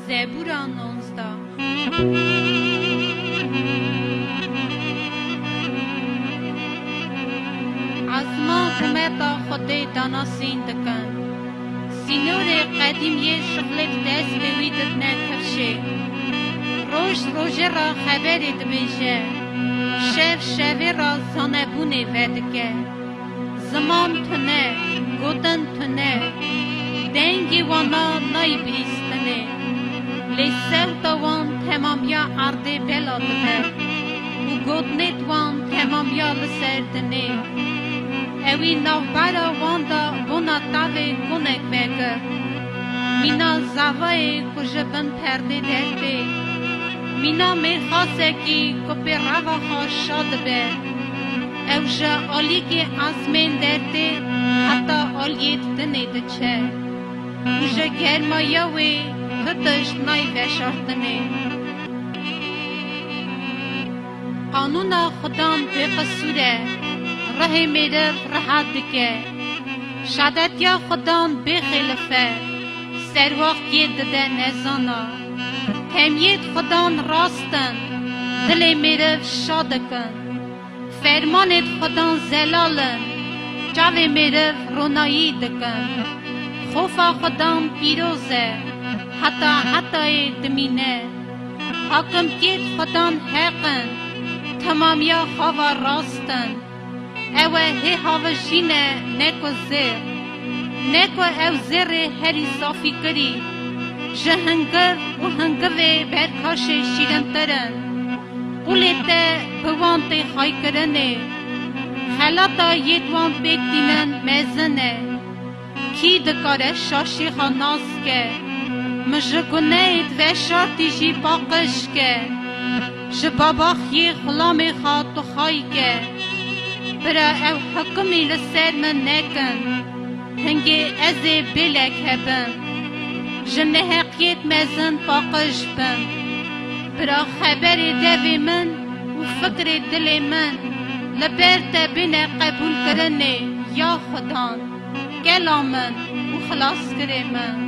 زبورا 19 عزما رمتا خودی داناسین دکن سینور قدیمی شغلت دست بویدت نکفشه روش روژه را خبری دبیجه شف شوی را زانبونه ودکه زمان تنه گودن تنه دنگی وانا نای بیستنه لیسر دوان تمامیا عرده بلادنه و گودنیت وان تمامیا لسردنه اوی نوبارا واندا بونا تاوی کنک بگر مینا زوای کجبن پرده درده مینا میخواسته کی کپی روا خوشاد به اوجا آلی که آسمین درده حتی آلیت دنید چه اوجا گرمایوی کتش نای بشارتنه قانون خدام به قصوره ره میره راحت دکه شادت یا خدام به خلفه سر وقت ده نزانا تمیت خدام راستن دل میره شادکن فرمانت خدام زلالن جاوی میره رونایی دکن خوفا خدام پیروزه حتی دمینه حاکم کیت خدام حقن تمامیا خوا راستن اوه هی هاو جینه نکو زیر نکو او زیر هری صافی کری جهنگر و هنگوه برکاش شیرن ترن قولیت بوانت خای کرنه خلاتا یدوان بیتینن مزنه کی دکاره شاشی خاناس که مجگونه و شارتی جی باقش که جباباخی خلامی خواد و خای که برا او حکمی لسر من نکن هنگی ازی بلک هبن جنه حقیت مزن باقش بن برا خبر دوی من و فکر دل من لبرت بین قبول کرنه یا خدان گلامن و خلاص کره من